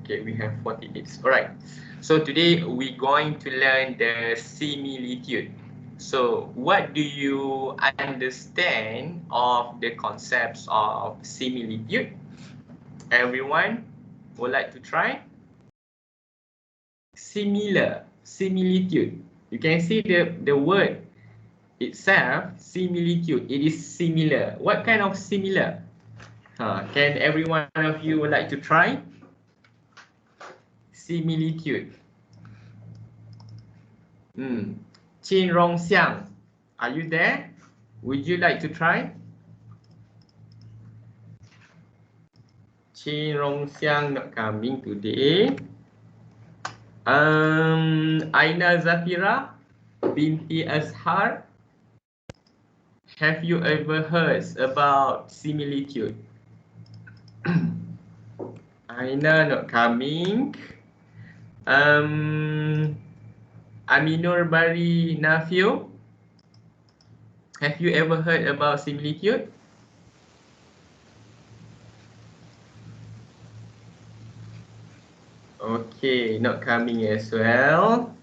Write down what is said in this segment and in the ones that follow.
Okay, we have 48. Alright. So today we're going to learn the similitude. So what do you understand of the concepts of similitude? Everyone would like to try? Similitude. You can see the word itself, similitude. It is similar. What kind of similar? Can every one of you would like to try? Similitude. Qin Rong Xiang, are you there? Would you like to try? Qin Rong Xiang not coming today. Aina Zafira binti Azhar, have you ever heard about similitude? Aina not coming. Aminur Bari Nafio, have you ever heard about similitude? Okay, not coming as well.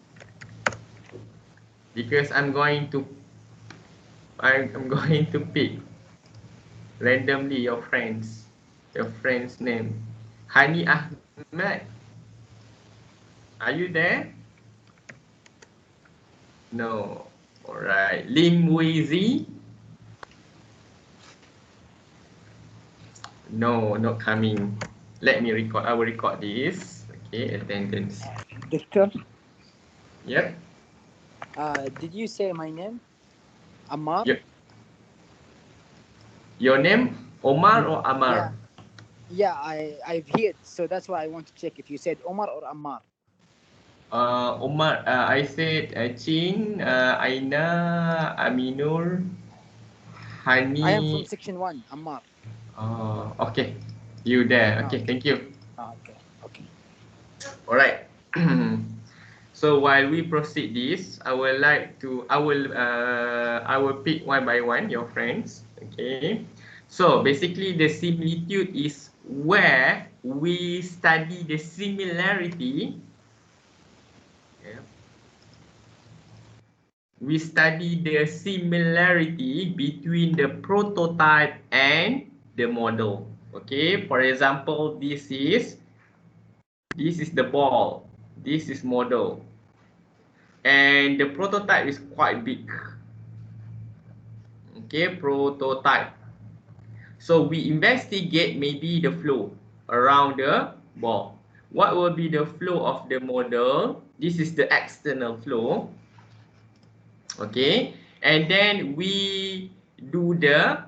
Because I'm going to pick randomly your friend's name. Hani Ahmed, are you there? No. Alright. Lim Wei. No, not coming. Let me record. I will record this. Okay, attendance. Doctor? Yep. Did you say my name? Ammar? Yep. Your name? Omar or Ammar? Yeah, I've heard. So that's why I want to check if you said Omar or Ammar. Omar, I said Chin, Aina, Aminur, Hani. I am from section 1, Ammar. Okay. You there. Okay, thank you. Okay. All right. So while we proceed this, I will pick one by one your friends. Okay. So basically the similitude is where we study the similarity. Yeah. We study the similarity between the prototype and the model. Okay. For example, this is the ball. This is model. And the prototype is quite big. Okay, prototype. So we investigate maybe the flow around the ball. What will be the flow of the model? This is the external flow. Okay, and then we do the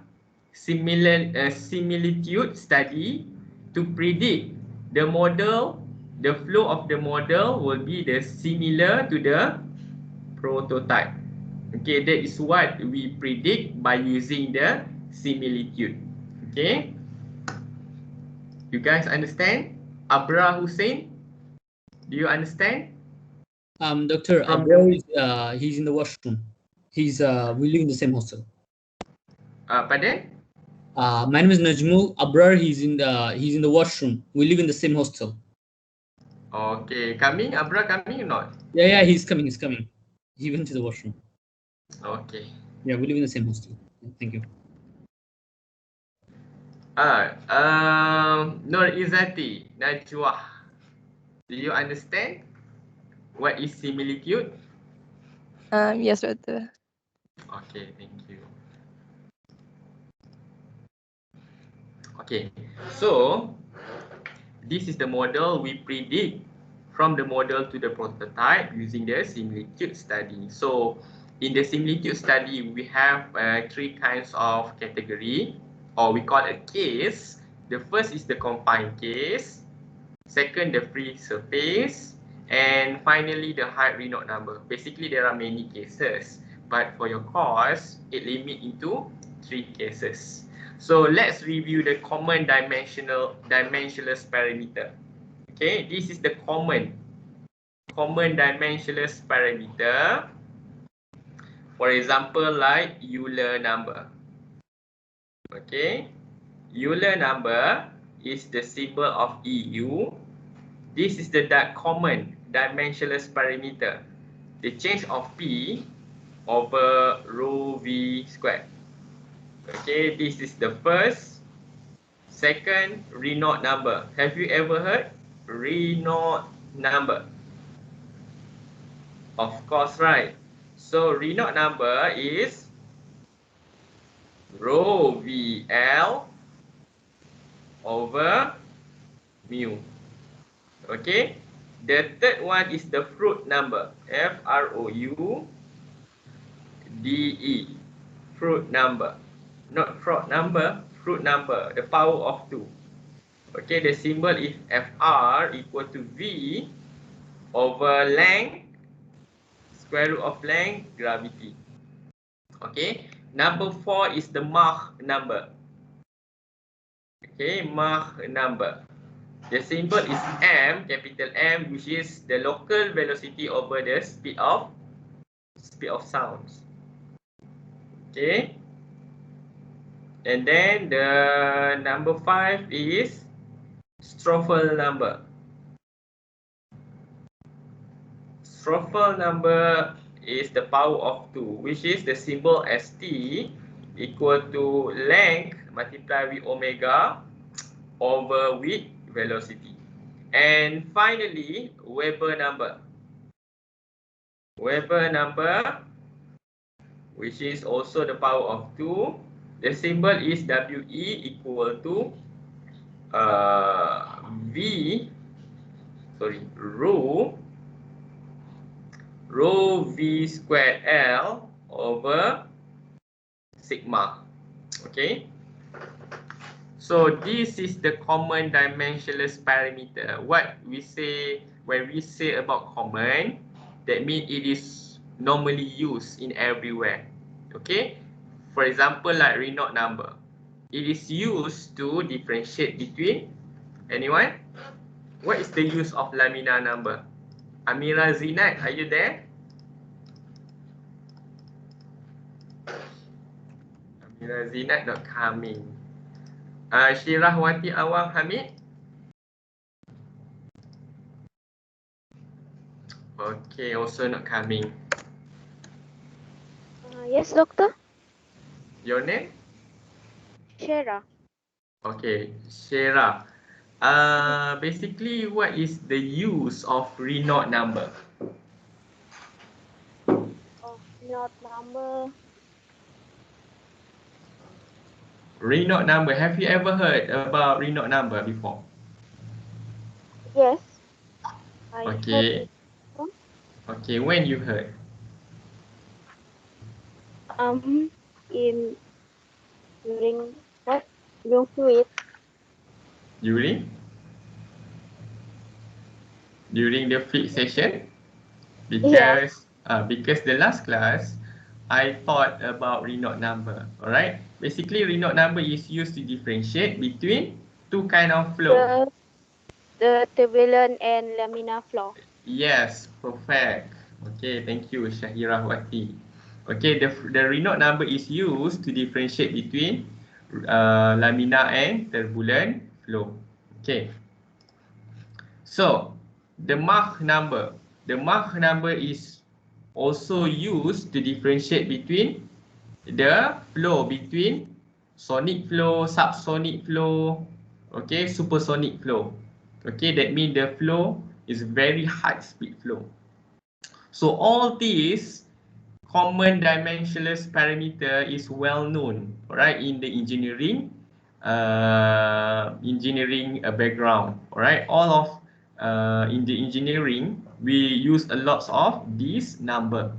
similitude study to predict the model. The flow of the model will be the similar to the prototype. Okay, that is what we predict by using the similitude. Okay, you guys understand? Abra Hussein, do you understand? Dr. Abrar is he's in the washroom. We live in the same hostel. Pardon? My name is Najmul. Abrar, he's in the washroom. We live in the same hostel. Okay, coming? Abra coming or not? Yeah, he's coming. He went to the washroom. Okay. Yeah, we live in the same hostel. Thank you. Nur Izzati Najwa, do you understand what is similitude? Yes, betul. Okay, thank you. Okay, so this is the model. We predict from the model to the prototype using the similitude study. So in the similitude study, we have three kinds of category, or we call it case. The first is the confined case, second the free surface, and finally the high Renault number. Basically, there are many cases, but for your course, it limit into 3 cases. So let's review the common dimensionless parameter. Okay, this is the common dimensionless parameter. For example, like Euler number. Okay, Euler number is the symbol of EU. This is the common dimensionless parameter, the change of P over rho V squared. Okay, this is the first. Second, Renault number. Have you ever heard Renault number? Of course, right. So Renault number is rho VL over mu. Okay. The third one is the fruit number. FROUDE. Fruit number. Not fraud number, fruit number. The power of 2. Okay, the symbol is FR equal to V over length, square root of length, gravity. Okay, number 4 is the Mach number. Okay, Mach number. The symbol is M, capital M, which is the local velocity over the speed of sounds. Okay. And then the number 5 is Stoffel number. Stoffel number is the power of 2, which is the symbol ST equal to length multiplied with omega over with velocity. And finally, Weber number. Weber number, which is also the power of 2. The symbol is WE equal to rho V squared L over sigma. Okay. So this is the common dimensionless parameter. What we say when we say about common, that means it is normally used in everywhere. Okay. For example, like Renault number. It is used to differentiate between anyone? What is the use of Lamina number? Amira Zinat, are you there? Amira Zinat not coming. Syirahwati Awang Hamid? Okay, also not coming. Yes, doctor. Your name? Shera. Okay, Shera. Basically, what is the use of Renault number? Oh, not number. Renault number. Have you ever heard about Renault number before? Yes. I heard Okay. it. Okay, when you heard? In during what? During fluid. During the fifth session? Because the last class I taught about Renault number. Alright. Basically, Renault number is used to differentiate between two kind of flow. The turbulent and laminar flow. Yes, perfect. Okay, thank you, Syahirahwati. Okay, the Renault number is used to differentiate between laminar and turbulent flow. Okay. So, the Mach number. The Mach number is also used to differentiate between the flow between sonic flow, subsonic flow, okay, supersonic flow. Okay, that means the flow is very high speed flow. So all these common dimensionless parameter is well known, right, in the engineering background. All right, all of in the engineering we use a lot of this number.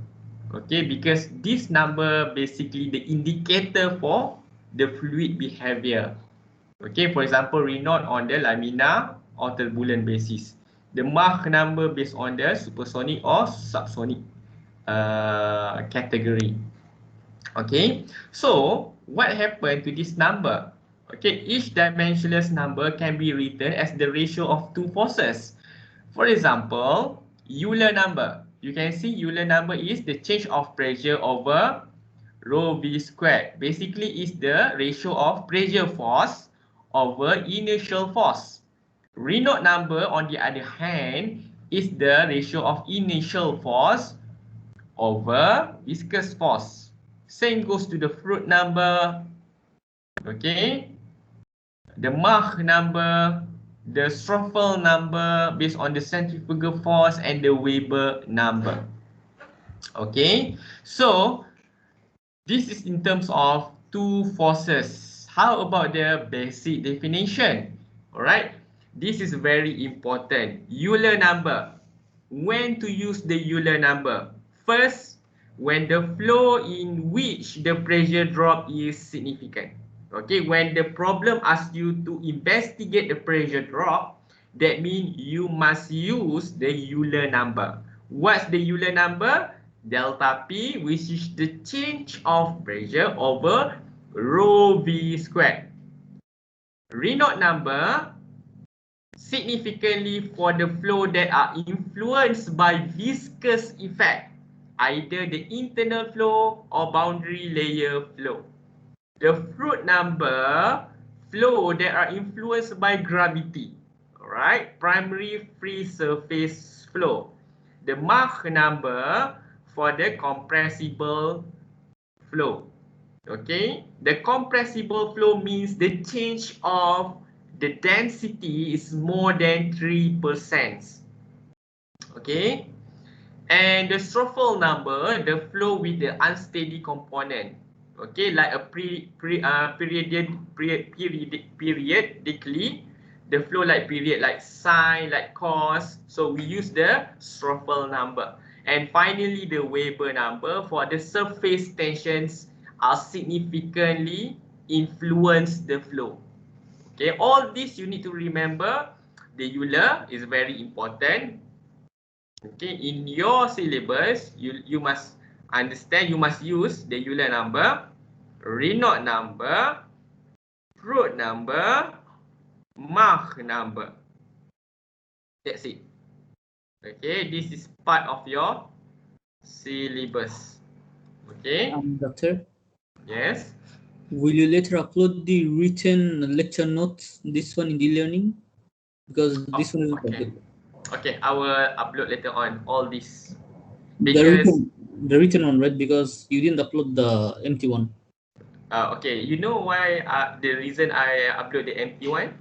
Okay, because this number basically the indicator for the fluid behavior. Okay, for example, Renault on the laminar or turbulent basis. The Mach number based on the supersonic or subsonic category. Okay, so what happened to this number? Okay, each dimensionless number can be written as the ratio of two forces. For example, Euler number. You can see Euler number is the change of pressure over rho V squared. Basically, is the ratio of pressure force over inertial force. Renault number, on the other hand, is the ratio of initial force over viscous force. Same goes to the Froude number, okay, the Mach number, the Stoffel number based on the centrifugal force, and the Weber number. Okay, so this is in terms of two forces. How about the basic definition? Alright, this is very important. Euler number. When to use the Euler number? First, when the flow in which the pressure drop is significant. Okay, when the problem asks you to investigate the pressure drop, that means you must use the Euler number. What's the Euler number? Delta P, which is the change of pressure over rho V squared. Renault number, significantly for the flow that are influenced by viscous effect, either the internal flow or boundary layer flow. The Froude number, flow that are influenced by gravity, alright, primary free surface flow. The Mach number for the compressible flow. Okay, the compressible flow means the change of the density is more than 3%. Okay, and the Stoffel number, the flow with the unsteady component. Okay, like a periodically, the flow like period, like sine, like cos. So we use the Stoffel number. And finally, the Weber number for the surface tensions are significantly influence the flow. Okay, all this you need to remember. The Euler is very important. Okay, in your syllabus, you must understand, you must use the Euler number, Renault number, Froude number, Mach number. That's it. Okay, this is part of your syllabus. Okay. Doctor, Yes. will you later upload the written lecture notes, this one in the learning? Because this one is okay. Okay, I will upload later on all this. the Because written one, right? Because you didn't upload the empty one. okay, you know why the reason I upload the empty one?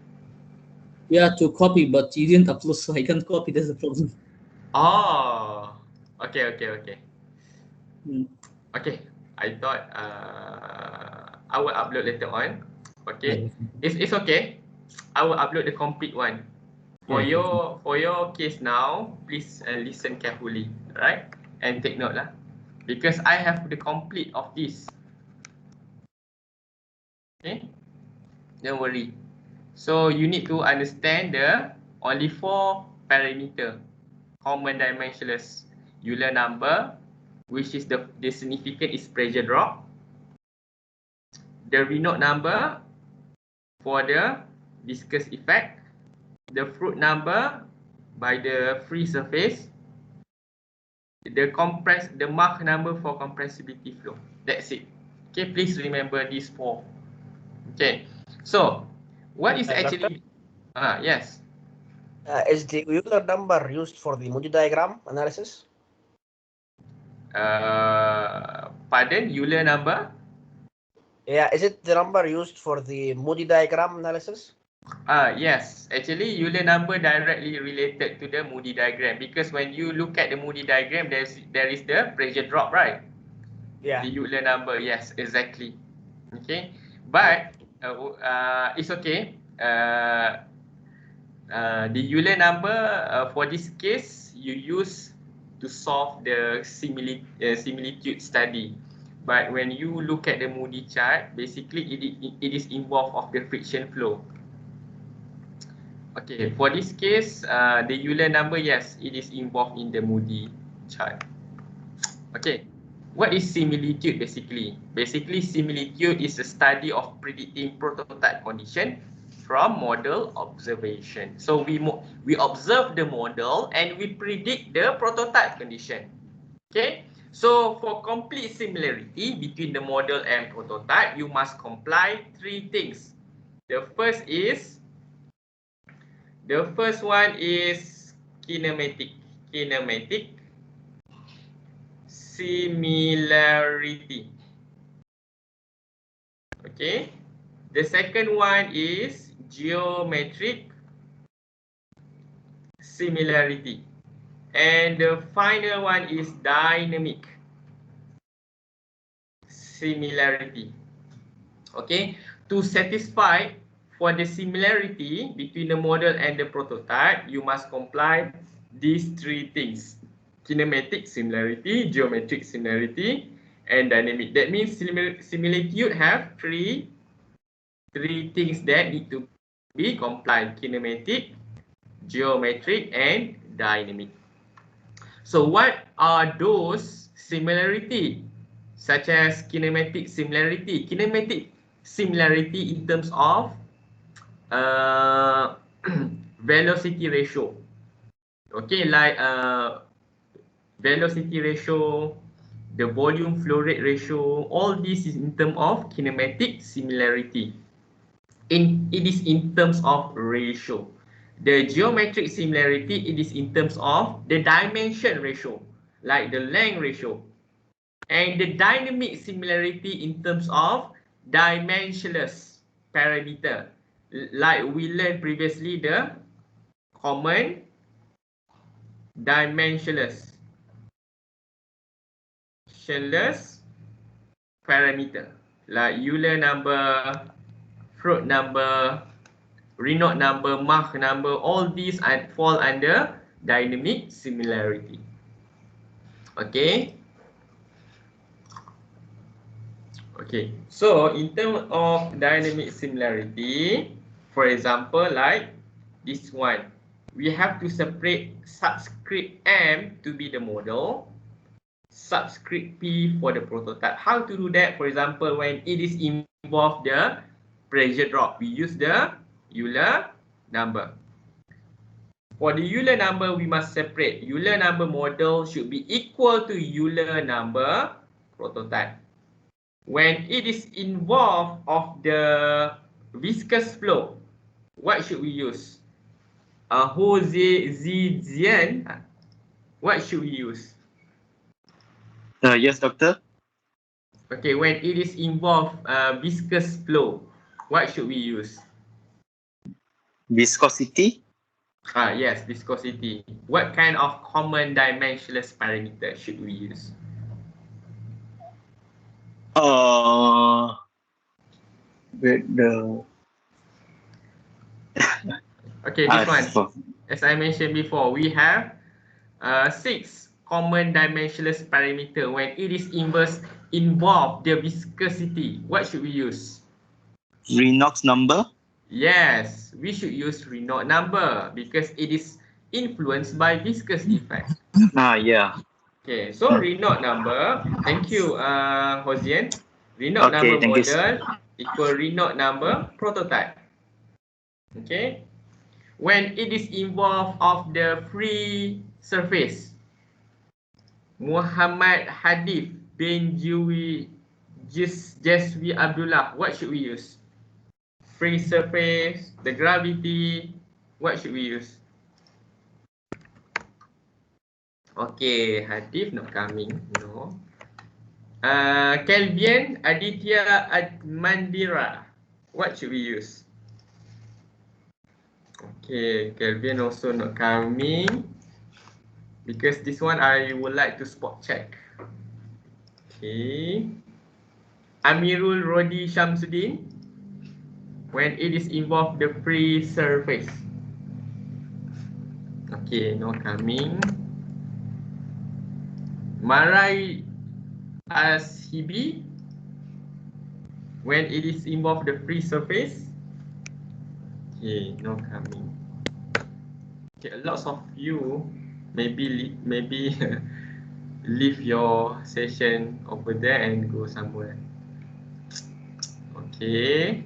Yeah, to copy, but you didn't upload, so I can't copy. That's the problem. Oh, okay. Mm. Okay, I thought I will upload later on. Okay, it's okay. I will upload the complete one. For your case now, please listen carefully, right? And take note lah, because I have the complete of this. Okay, don't worry. So you need to understand the only 4 parameter, common dimensionless, Euler number, which is the significant is pressure drop. The Renault number for the viscous effect, the Froude number by the free surface, the Mach number for compressibility flow. That's it. Okay, please remember these 4. Okay, so what is actually yes. Is the Euler number used for the Moody diagram analysis? Pardon, Euler number? Yeah, is it the number used for the Moody diagram analysis? Yes, actually Euler number directly related to the Moody diagram, because when you look at the Moody diagram, there is the pressure drop, right? Yeah. The Euler number, yes, exactly. Okay, but it's okay. The Euler number for this case you use to solve the similitude study. But when you look at the Moody chart, basically it is involved of the friction flow. Okay, for this case, the Euler number, yes, it is involved in the Moody chart. Okay, what is similitude basically? Basically, similitude is a study of predicting prototype condition from model observation. So we observe the model and we predict the prototype condition. Okay, so for complete similarity between the model and prototype, you must comply 3 things. The first is The first one is kinematic. Kinematic similarity. Okay. The second one is geometric similarity. And the final one is dynamic similarity. Okay. To satisfy for the similarity between the model and the prototype, you must comply these three things: kinematic similarity, geometric similarity, and dynamic. That means similitude have three things that need to be complied: kinematic, geometric, and dynamic. So what are those similarity? Such as kinematic similarity. Kinematic similarity in terms of velocity ratio. Okay, like velocity ratio, the volume flow rate ratio, all this is in terms of kinematic similarity. It is in terms of ratio. The geometric similarity, it is in terms of the dimension ratio, like the length ratio. And the dynamic similarity in terms of dimensionless parameter, like we learned previously, the common dimensionless parameter, like Euler number, Freud number, Renault number, Mach number, all these fall under dynamic similarity. Okay. Okay, so in terms of dynamic similarity, for example, like this one, we have to separate subscript M to be the model, subscript P for the prototype. How to do that? For example, when it is involved the pressure drop, we use the Euler number. For the Euler number, we must separate. Euler number model should be equal to Euler number prototype. When it is involved of the viscous flow, what should we use? Hosian, what should we use? Yes, doctor. Okay, when it is involved viscous flow, what should we use? Viscosity. Yes, viscosity. What kind of common dimensionless parameter should we use? With the Okay, this one. As I mentioned before, we have 6 common dimensionless parameter. When it is involved the viscosity, what should we use? Renault number. Yes, we should use Renault number because it is influenced by viscous effect. Yeah. Okay, so Renault number. Thank you, Hosian. Renault Okay, number thank you. model equal Renault number prototype. Okay. When it is involved of the free surface, Muhammad Hadif bin Jaswi Abdullah, what should we use? Free surface, the gravity, what should we use? Okay, Hadif not coming, no. Kelvin Aditya Mandira, what should we use? Okay, Kelvin also not coming. Because this one I would like to spot check. Okay. Amirul Rodi Shamsuddin. When it is involved the free surface. Okay, no coming. Marai Ashibi. When it is involved the free surface. Okay, no coming. Okay, lots of you maybe leave your session over there and go somewhere. Okay.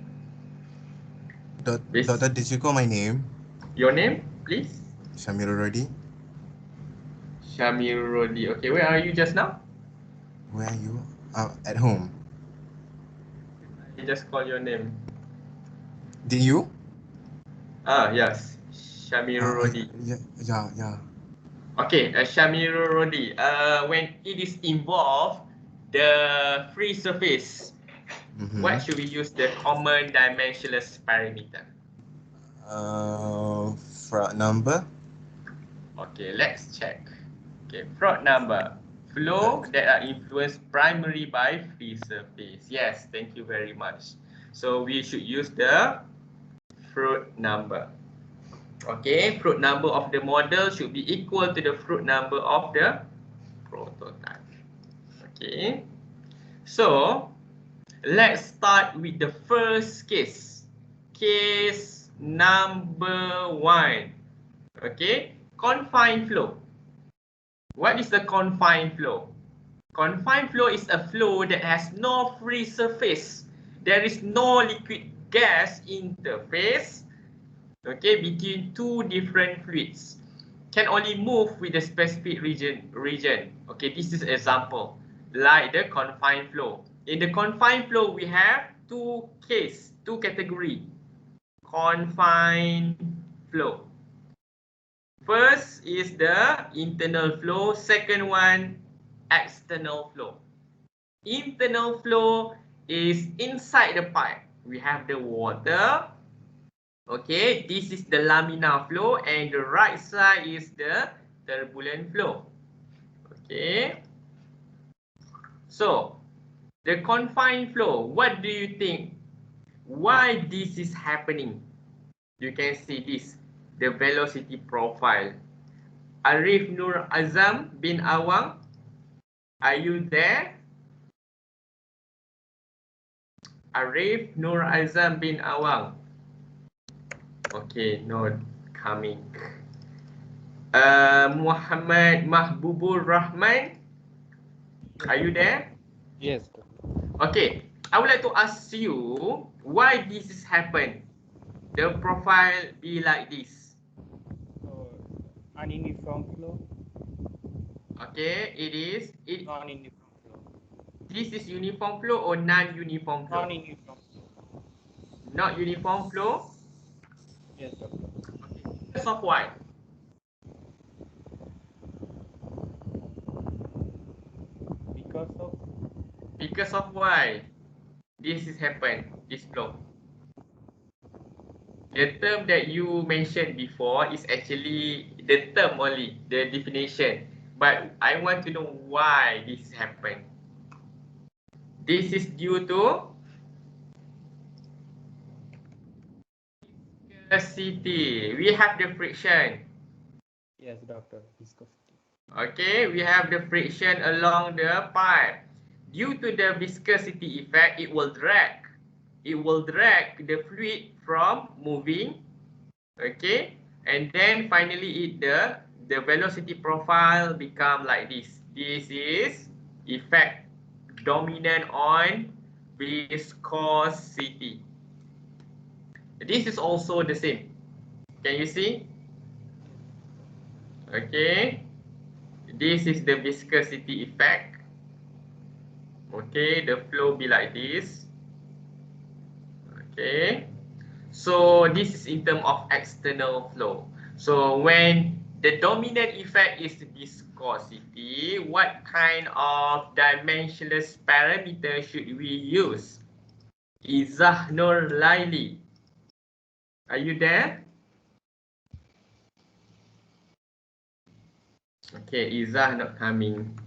Doctor, did you call my name? Your name, please? Shamir already? Shamir Rodi. Okay, where are you just now? Where are you? At home. I just call your name. Did you? Yes. Similarity. Yeah. Okay, Similarity. When it is involved, the free surface, what should we use the common dimensionless parameter? Front number. Okay, let's check. Okay, Freud number. Flow that are influenced primarily by free surface. Yes, thank you very much. So we should use the Freud number. Okay, Freud number of the model should be equal to the Freud number of the prototype. Okay, so let's start with the first case. Case number 1. Okay, confined flow. What is the confined flow? Confined flow is a flow that has no free surface. There is no liquid gas interface, okay, between two different fluids. Can only move with a specific region. Okay, this is an example, like the confined flow. In the confined flow, we have two category. Confined flow. First is the internal flow, second one, external flow. Internal flow is inside the pipe. We have the water. Okay, this is the laminar flow and the right side is the turbulent flow. Okay. So, the confined flow, what do you think? Why this is happening? You can see this, the velocity profile. Arif Nur Azam bin Awang, are you there? Arif Nur Azam bin Awang. Okay, not coming. Muhammad Mahbubur Rahman, are you there? Yes. Okay, I would like to ask you why this has happened. The profile be like this. Ununiform flow. Okay, it is. Non-uniform flow. This is uniform flow or non-uniform flow? Non-uniform flow. Not uniform flow. Yes, doctor. Okay. Because of why? Because of why this is happened, this flow. The term that you mentioned before is actually the term only, the definition. But I want to know why this happened. This is due to viscosity. We have the friction. Yes, doctor. Viscosity. Okay, we have the friction along the pipe. Due to the viscosity effect, it will drag. It will drag the fluid from moving. Okay, and then finally the velocity profile become like this. This is effect dominant on viscosity. This is also the same. Can you see? Okay, this is the viscosity effect. Okay, the flow be like this. Okay, so this is in terms of external flow. So when the dominant effect is viscosity, what kind of dimensionless parameter should we use? Izzah Nur Laili, are you there? Okay, Izzah not coming.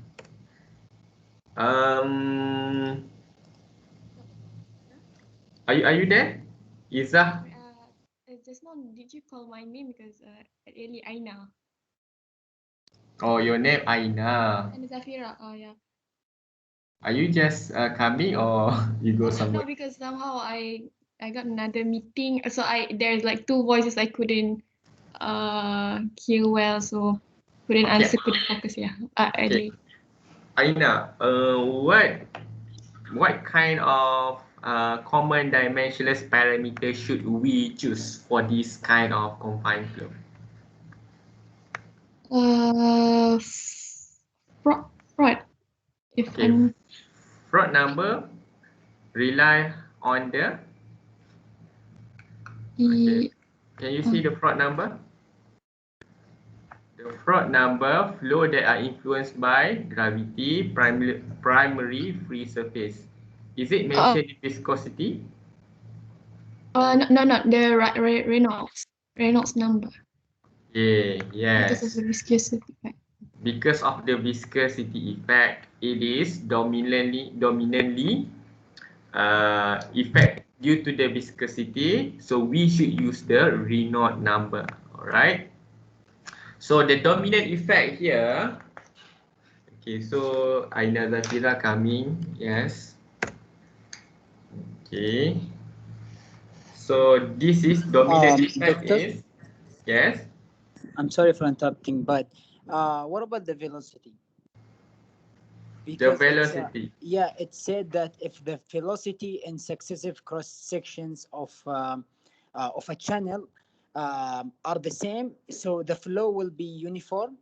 Are you there? Izzah? Just now, did you call my name? Because really Aina. Oh, your name Aina. And Zafira. Oh yeah. Are you just coming or you go somewhere? No, because somehow I got another meeting. So there's like two voices I couldn't hear well, so couldn't answer, couldn't focus. Yeah. Okay. Aina, what kind of common dimensionless parameter should we choose for this kind of confined flow? Freud. Okay. Freud number rely on the. Okay. Can you see the Freud number? The Froude number, flow that are influenced by gravity, primary free surface. Is it mentioned in viscosity? No, not the Reynolds number. Yeah, Because of yes. the viscous effect. Because of the viscosity effect, it is dominantly effect due to the viscosity. So we should use the Renault number. All right. So the dominant effect here. Okay, so Aina Zafira coming. Yes. Okay. So this is dominant effect Doctor, is, yes. I'm sorry for interrupting, but what about the velocity? The Because velocity. yeah, it said that if the velocity in successive cross sections of a channel are the same, so the flow will be uniform.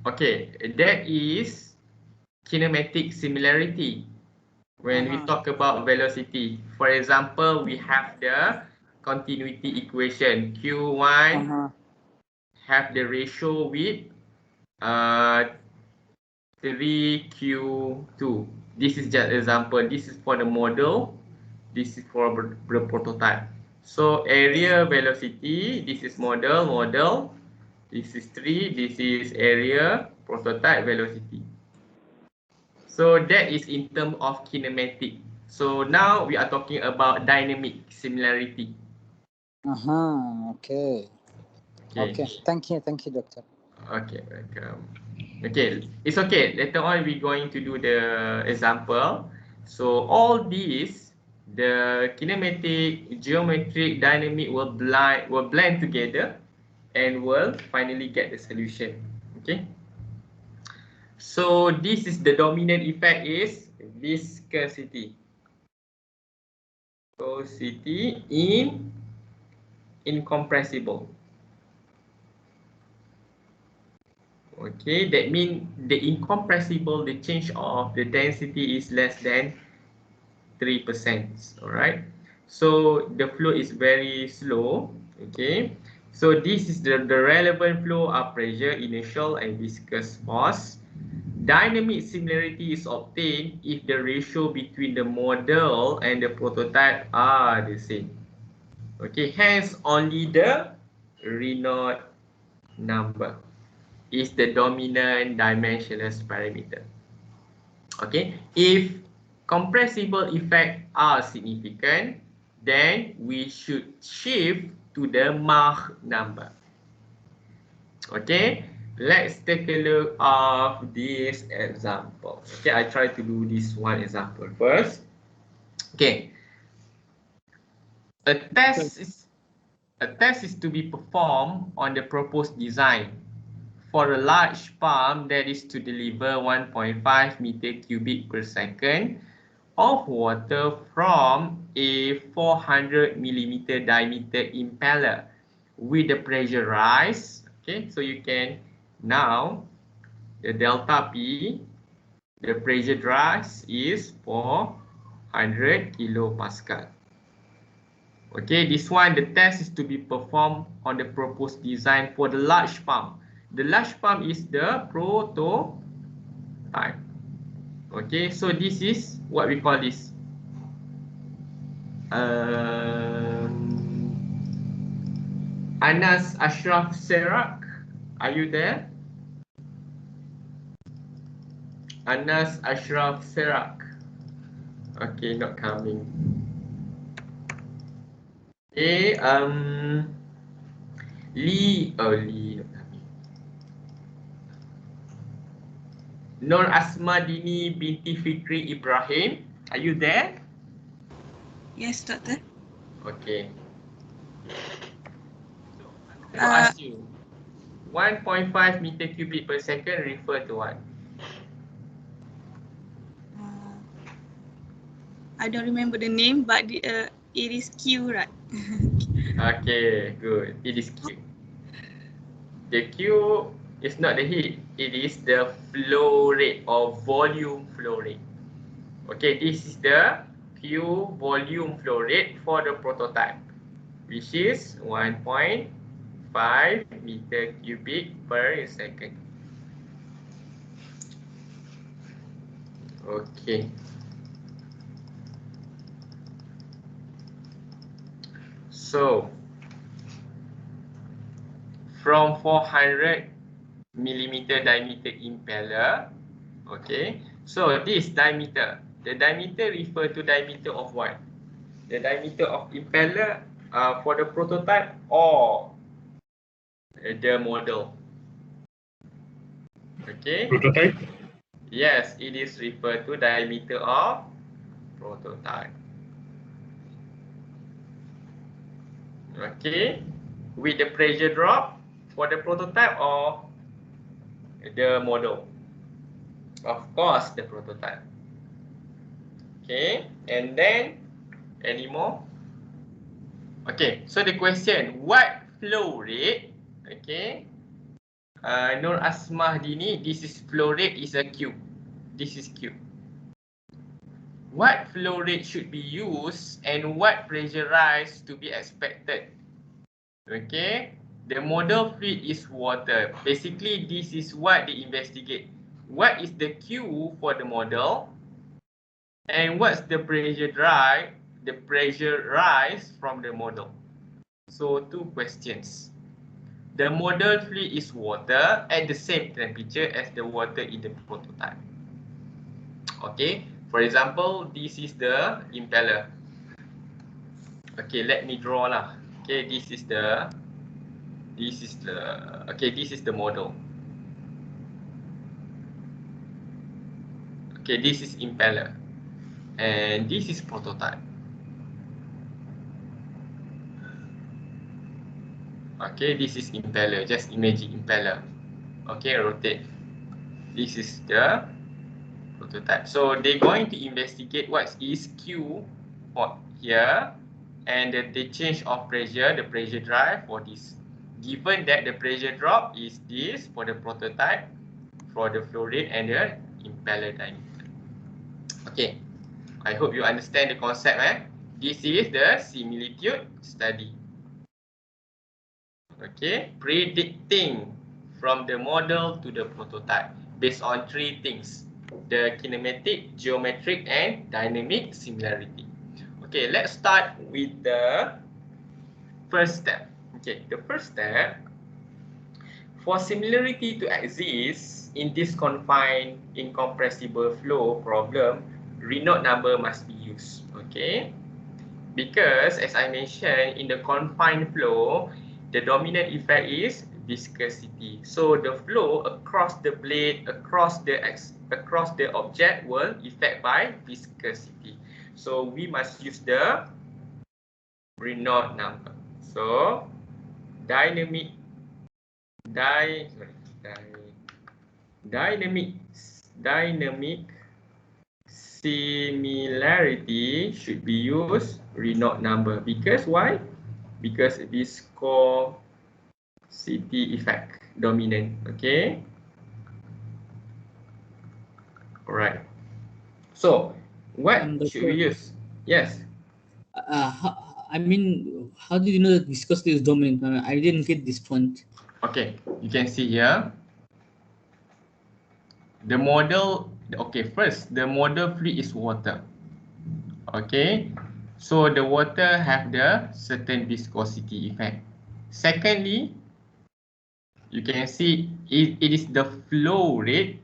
Okay, that is kinematic similarity. When we talk about velocity, for example, we have the continuity equation Q1 have the ratio with uh, 3Q2. This is just example. This is for the model. This is for the prototype. So area velocity, this is model. This is 3, this is area, prototype velocity. So that is in terms of kinematic. So now we are talking about dynamic similarity. Okay. Okay. Thank you, doctor. Okay, welcome. Okay, it's okay. Later on we're going to do the example. So all these, the kinematic, geometric, dynamic will blend together and will finally get the solution. Okay. So this is the dominant effect is viscosity. Viscosity in incompressible. Okay, that means the incompressible, the change of the density is less than 3%. All right. So the flow is very slow. Okay. So this is the relevant flow are pressure, inertial, and viscous force. Dynamic similarity is obtained if the ratio between the model and the prototype are the same. Okay, hence only the Renault number is the dominant dimensionless parameter. Okay, if compressible effects are significant, then we should shift to the Mach number. Okay, let's take a look of this example. Okay, I try to do this one example first. Okay, a test is to be performed on the proposed design for a large pump that is to deliver 1.5 meter cubic per second of water from a 400 millimeter diameter impeller with the pressure rise. Okay, so you can now the delta P, the pressure rise is 400 kilopascal. Okay, this one, the test is to be performed on the proposed design for the large pump. The large pump is the prototype. Okay, so this is what we call this. Anas Ashraf Serak, are you there? Anas Ashraf Serak. Okay, not coming. Okay, Lee not coming. Nur Asma Dini binti Fikri Ibrahim, are you there? Yes, doctor. Okay. So, I ask you, 1.5 meter cubic per second refer to what? I don't remember the name, but it is Q, right? Okay, good. It is Q. The Q is not the heat. It is the flow rate or volume flow rate. Okay, this is the Q volume flow rate for the prototype, which is 1.5 meter cubic per second. Okay. So from 400 millimeter diameter impeller, okay. So this diameter, the diameter refer to diameter of what? The diameter of impeller for the prototype or the model. Okay. Prototype. Yes, it is referred to diameter of prototype. Okay. With the pressure drop for the prototype or the model? Of course, the prototype. Okay. And then, any more? Okay. So the question, what flow rate? Okay. Nur Asmah Dini, this is flow rate is a Q. This is Q. What flow rate should be used and what pressure rise to be expected? Okay, the model fluid is water. Basically, this is what they investigate. What is the Q for the model? And what's the pressure rise from the model? So, two questions. The model fluid is water at the same temperature as the water in the prototype. Okay, for example, this is the impeller. Okay, let me draw lah. Okay, this is the model. Okay, this is impeller. And this is prototype. Okay, this is impeller. Just imagine impeller. Okay, rotate. This is the prototype. So they're going to investigate what is Q for here and the change of pressure, the pressure drive for this. Given that the pressure drop is this for the prototype, for the flow rate and the impeller diameter. Okay, I hope you understand the concept. This is the similitude study. Okay, predicting from the model to the prototype based on three things: the kinematic, geometric, and dynamic similarity. Okay, let's start with the first step. Okay, the first step, for similarity to exist in this confined incompressible flow problem, Renault number must be used. Okay, because as I mentioned, in the confined flow, the dominant effect is viscosity. So the flow across the blade, across the object will affect by viscosity. So we must use the Renault number. So dynamic similarity should be used Renault number. Because why? Because viscosity effect dominant. Okay. Alright. So what should we use? Yes. I mean, how did you know that viscosity is dominant? I didn't get this point. Okay, you can see here. The model, okay, first, the model fluid is water. Okay, so the water have the certain viscosity effect. Secondly, you can see it is the flow rate,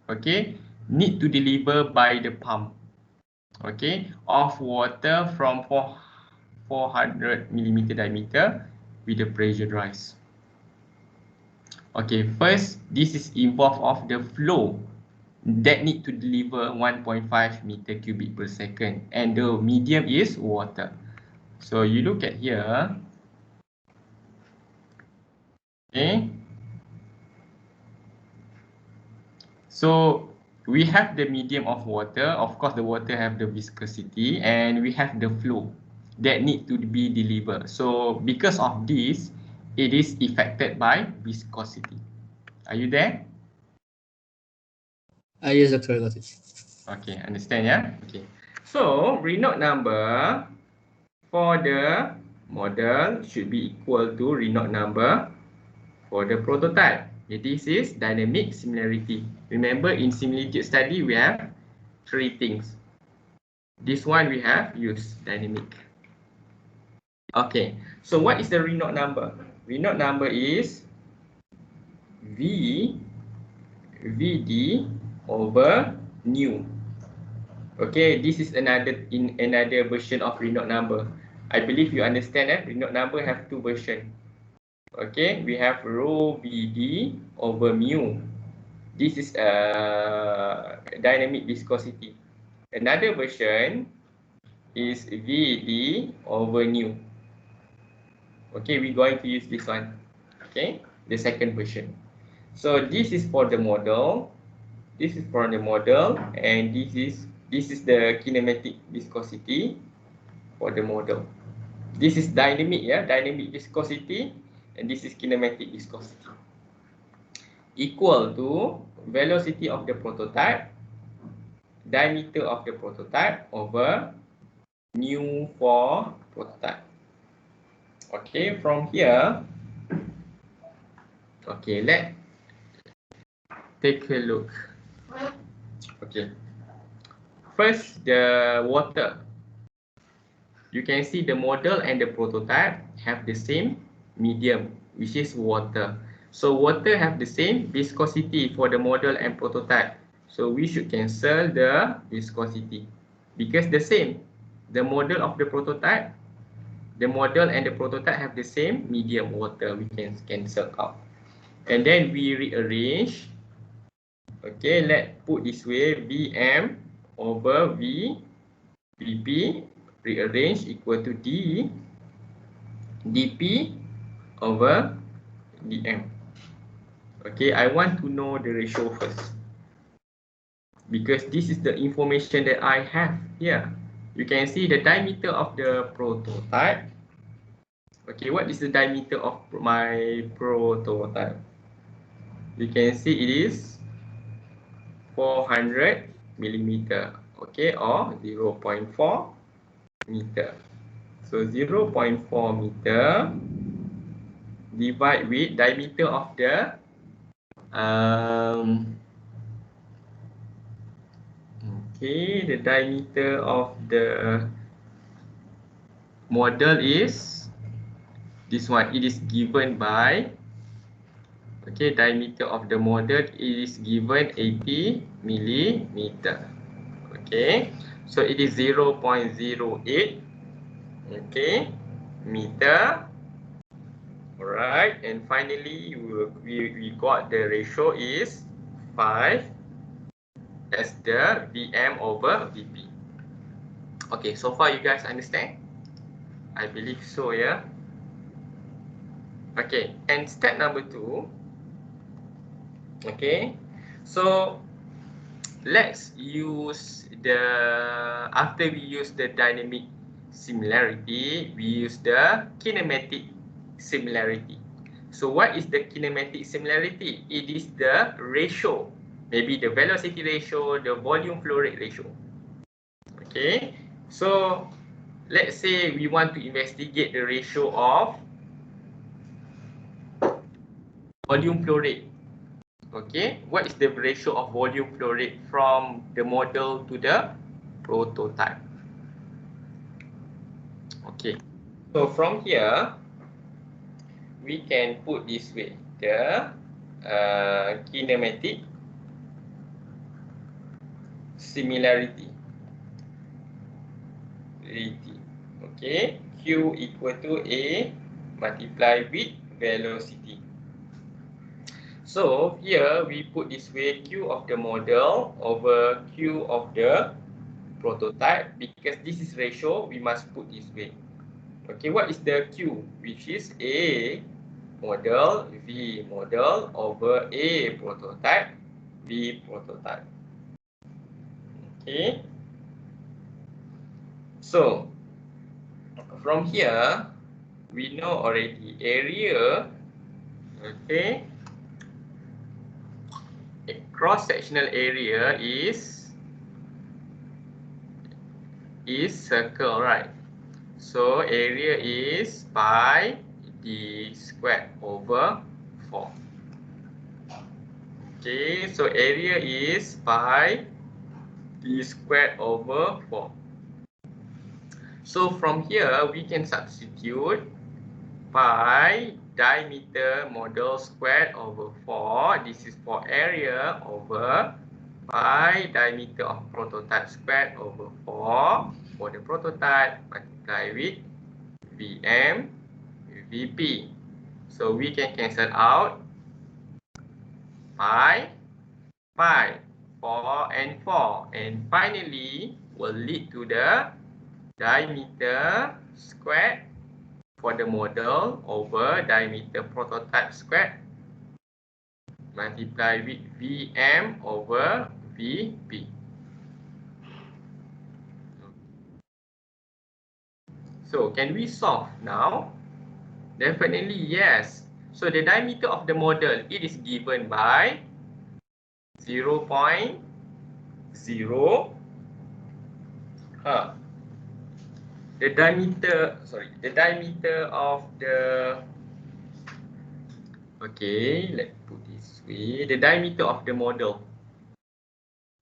okay, need to deliver by the pump, okay, of water from 400 millimeter diameter with the pressure rise. Okay, first, this is involved of the flow that need to deliver 1.5 meter cubic per second, and the medium is water. So you look at here. Okay. So we have the medium of water. Of course, the water have the viscosity, and we have the flow that need to be delivered. So because of this, it is affected by viscosity. Are you there? Yes, doctor, I got it. Okay, understand, yeah? Okay. So Renault number for the model should be equal to Renault number for the prototype. This is dynamic similarity. Remember, in similitude study, we have three things. This one we have used dynamic. Okay, so what is the Renault number? Renault number is VD over nu. Okay, this is another version of Renault number. I believe you understand that Renault number have two versions. Okay, we have rho VD over mu. This is dynamic viscosity. Another version is VD over nu. Okay, we're going to use this one. Okay, the second version. So this is for the model. This is for the model, and this is the kinematic viscosity for the model. This is dynamic, dynamic viscosity, and this is kinematic viscosity. Equal to velocity of the prototype, diameter of the prototype over nu for prototype. Okay, from here, okay, let's take a look. Okay, first the water. You can see the model and the prototype have the same medium, which is water. So water have the same viscosity for the model and prototype. So we should cancel the viscosity because the same. The model of the prototype, the model and the prototype have the same medium, water. We can cancel out. And then we rearrange. Okay, let's put this way, Vm over Vp rearrange equal to dp over dm. Okay, I want to know the ratio first because this is the information that I have here. You can see the diameter of the prototype. Okay, what is the diameter of my prototype? You can see it is 400 millimeter. Okay, or 0.4 meter. So 0.4 meter divide with diameter of the the diameter of the model is this one. It is given by diameter of the model is given 80 millimeter. Okay, so it is 0.08 meter. Alright, and finally we got the ratio is 5 as the Vm over Vp. Okay, so far you guys understand? I believe so, yeah. Okay, and step number 2. Okay, so let's use after we use the dynamic similarity, we use the kinematic similarity. So what is the kinematic similarity? It is the ratio, maybe the velocity ratio, the volume flow rate ratio. Okay, so let's say we want to investigate the ratio of volume flow rate. Okay, what is the ratio of volume flow rate from the model to the prototype? Okay, so from here we can put this way, the kinematic similarity. Okay, Q equal to A multiplied with velocity. So here we put this way, Q of the model over Q of the prototype. Because this is ratio, we must put this way. Okay, what is the Q? Which is A model, V model over A prototype, V prototype. Okay. So from here, we know already area, okay, cross-sectional area is circle, right? So area is pi d squared over 4. Okay, so area is pi d squared over 4. So from here we can substitute pi diameter model squared over 4. This is for area over pi diameter of prototype squared over 4 for the prototype multiply with Vm Vp. So we can cancel out pi, 4 and 4, and finally will lead to the diameter squared for the model over diameter prototype squared multiply with Vm over Vp. So can we solve now? Definitely yes. So the diameter of the model, it is given by 0.0 the diameter of the, okay, let's put this way, the diameter of the model.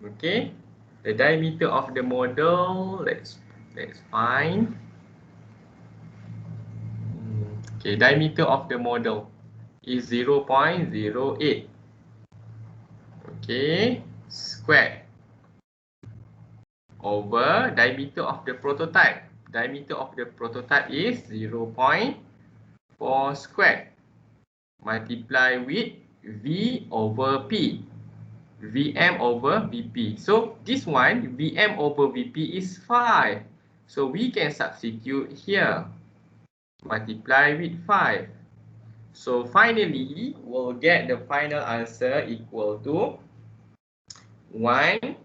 Okay, the diameter of the model, let's find. Okay, diameter of the model is 0.08. Okay, squared over diameter of the prototype. Diameter of the prototype is 0.4 squared multiply with V over P. Vm over Vp. So this one, Vm over Vp is 5. So we can substitute here. Multiply with 5. So finally, we'll get the final answer equal to 1,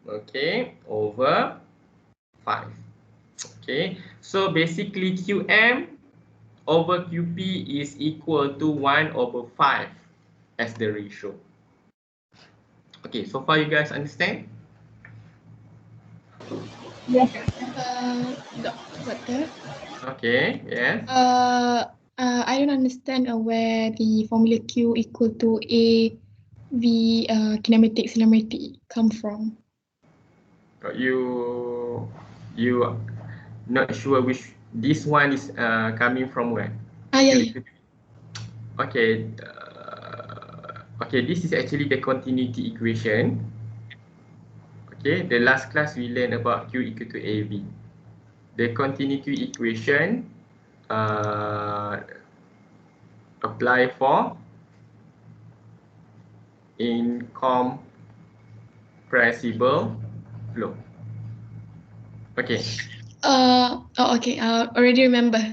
okay, over 5. Okay, so basically Qm over Qp is equal to 1 over 5 as the ratio. Okay, so far you guys understand? Yes. Doctor. Okay, yes. I don't understand where the formula Q equal to A V kinematic similarity come from. You not sure which this one is coming from where? Yeah. Okay. Okay, this is actually the continuity equation. Okay, the last class we learned about Q equal to AV. The continuity equation apply for incompressible flow. Okay. Okay. Already remember.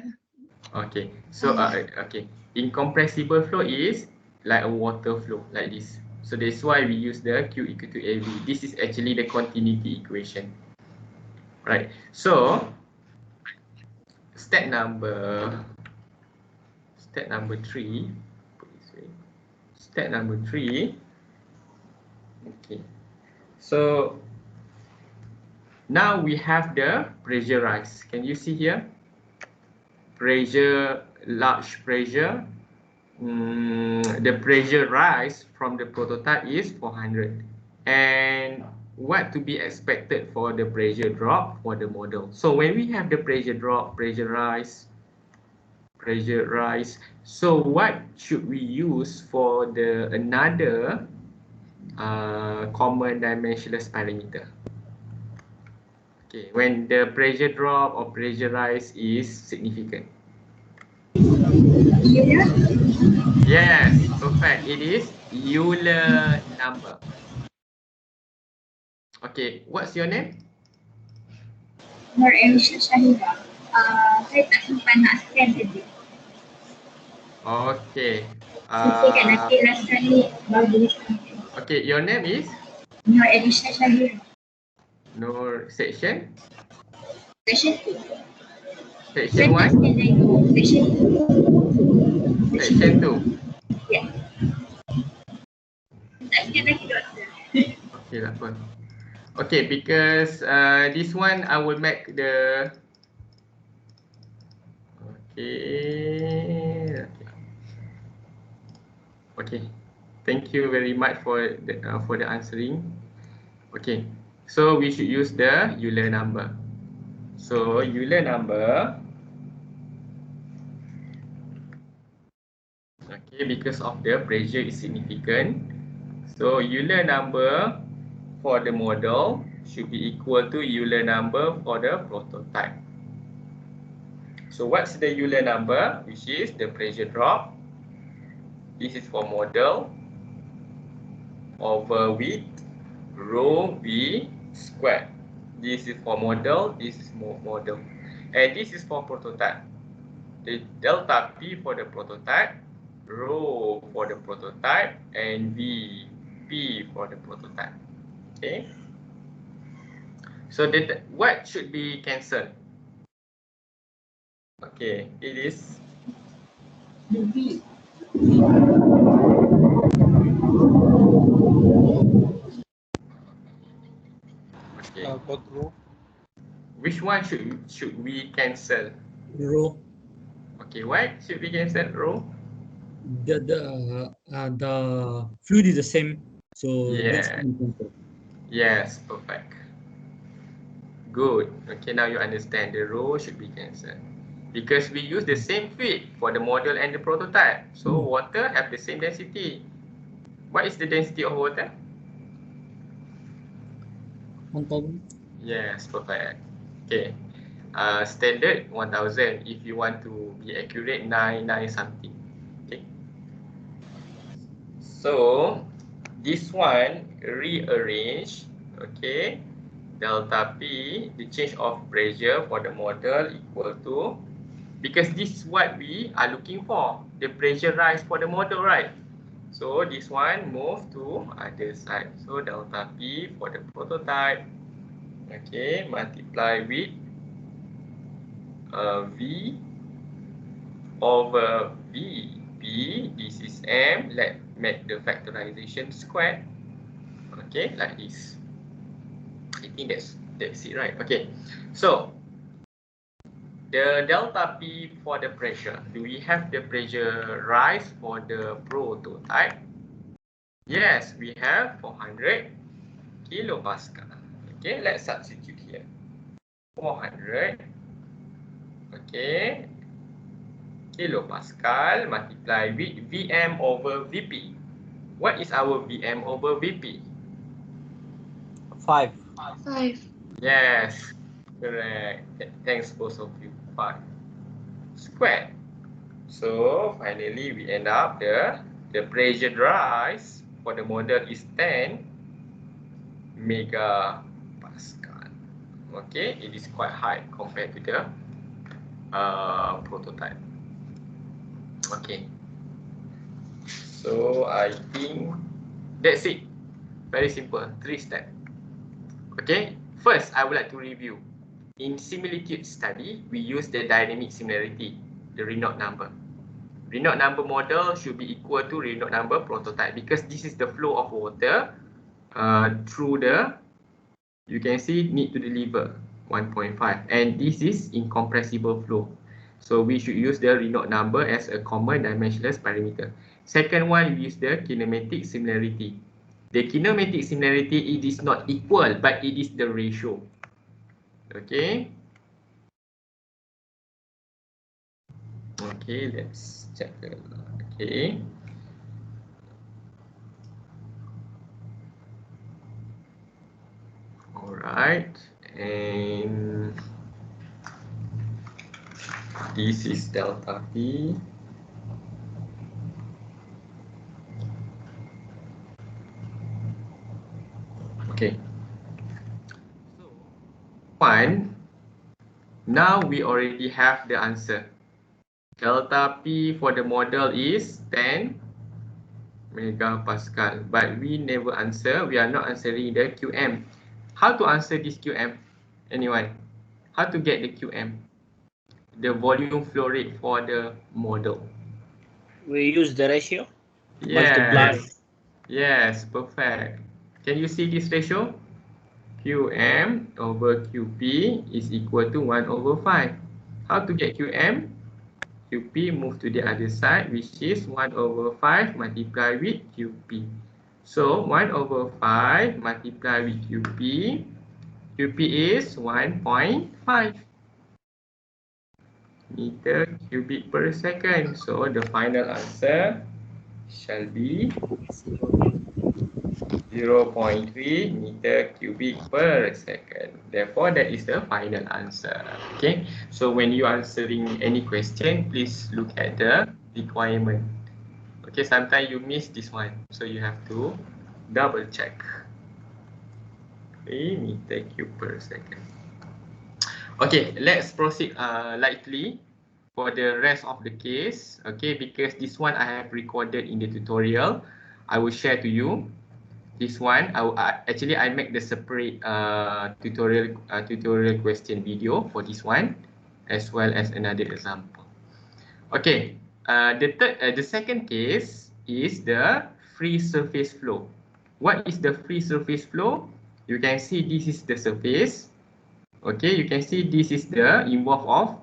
Okay. So okay, incompressible flow is like a water flow like this. So that's why we use the Q equal to AV. This is actually the continuity equation. Right. So step number 3. Put this way. Step number 3. Okay. So now we have the pressure rise. Can you see here? Pressure, large pressure. The pressure rise from the prototype is 400. And what to be expected for the pressure drop for the model? So when we have the pressure drop, pressure rise. So what should we use for the another common dimensionless parameter? Okay, when the pressure drop or pressure rise is significant. Yes, perfect. It is Euler number. Okay, what's your name? Nur Elisha Shahira. Saya tak sempat nak scan tadi. Okay. Saya kat nanti last kali baru scan. Okay, your name is? Nur Elisha Shahira. Nur section? Section 2. Section 1? Section 2. Section 2. Ya. Tak scan lagi doktor. Okay lah pun. Okay, because this one I will make the okay. Okay, thank you very much for the answering. Okay, so we should use the Euler number. So Euler number, okay, because of the pressure is significant. So Euler number for the model should be equal to Euler number for the prototype. So what's the Euler number, which is the pressure drop? This is for model over with rho v squared. This is for model, this is model. And this is for prototype. The delta P for the prototype, rho for the prototype, and V, P for the prototype. Okay. So what should be cancelled? Okay, it is The V. okay. Both row. Which one should we cancel? Rho. Okay, why should we cancel rho? The fluid is the same, so that's Yeah. Yes, perfect. Good. Okay, now you understand the rho should be cancelled because we use the same fluid for the model and the prototype. So water have the same density. What is the density of water? 1000. Yes, perfect. Okay. Standard 1000. If you want to be accurate, 9 something. Okay. So this one rearrange. Okay. Delta P, the change of pressure for the model equal to, because this is what we are looking for, the pressure rise for the model, right? So this one move to other side. So delta P for the prototype, okay, multiply with V over VP. This is M. Let's make the factorization squared. Okay, like this. I think that's it, right? Okay, so the delta P for the pressure. Do we have the pressure rise for the prototype? Yes, we have 400 kilopascal. Okay, let's substitute here. 400, okay, kilopascal multiply with Vm over Vp. What is our Vm over Vp? 5. 5. Yes, correct. Thanks both of you. 5 squared. So finally we end up the pressure rise for the model is 10 megapascal. Okay, it is quite high compared to the prototype. Okay, so I think that's it. Very simple, 3 steps. Okay, first I would like to review. In similitude study, we use the dynamic similarity, the Renault number. Renault number model should be equal to Renault number prototype because this is the flow of water through the, you can see, need to deliver 1.5, and this is incompressible flow. So we should use the Renault number as a common dimensionless parameter. Second one, we use the kinematic similarity. The kinematic similarity, it is not equal, but it is the ratio. Okay. Okay, let's check. Okay. All right, and this is delta P. Okay. So one, now we already have the answer. Delta P for the model is 10 megapascal, but we never answer. We are not answering the QM. How to answer this QM? Anyone? How to get the QM? The volume flow rate for the model. We use the ratio. Yes. Yes, perfect. Can you see this ratio? QM over QP is equal to 1 over 5. How to get QM? QP move to the other side, which is 1 over 5 multiplied with QP. So 1 over 5 multiplied with QP. QP is 1.5 meter cubic per second. So the final answer shall be 0.3 meter cubic per second. Therefore, that is the final answer. Okay. So when you answering any question, please look at the requirement. Okay. Sometimes you miss this one, so you have to double check. 3 meter cube per second. Okay, let's proceed lightly for the rest of the case. Okay, because this one I have recorded in the tutorial, I will share to you. This one, actually I make the separate tutorial question video for this one, as well as another example. Okay, the second case is the free surface flow. What is the free surface flow? You can see this is the surface. Okay, you can see this is the involved of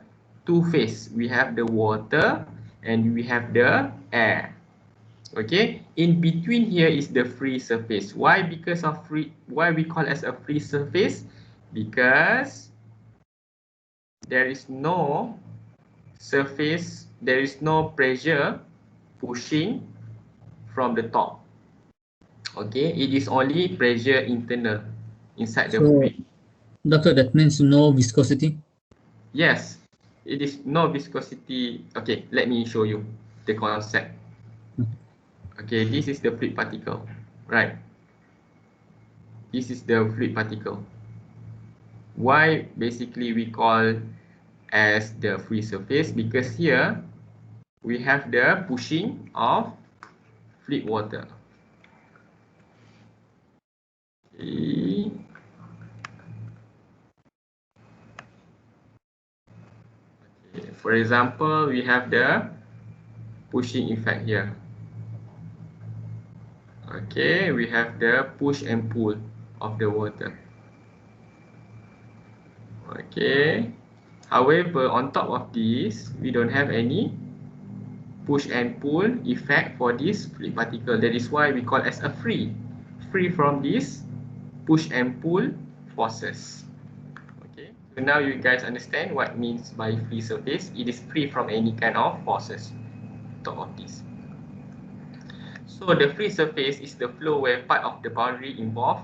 two phase. We have the water and we have the air. Okay, in between here is the free surface. Why? Because of why we call as a free surface? Because there is no surface, there is no pressure pushing from the top. Okay, it is only pressure internal inside the fluid. Doctor, that means no viscosity? Yes, it is no viscosity. Okay, let me show you the concept. Okay, this is the fluid particle, right? This is the fluid particle. Why basically we call as the free surface? Because here we have the pushing of fluid water. Okay. For example, we have the pushing effect here. Okay, we have the push and pull of the water. Okay, however, on top of this, we don't have any push and pull effect for this fluid particle. That is why we call as a free from this push and pull forces. Okay, so now you guys understand what means by free surface. It is free from any kind of forces on top of this. So the free surface is the flow where part of the boundary involve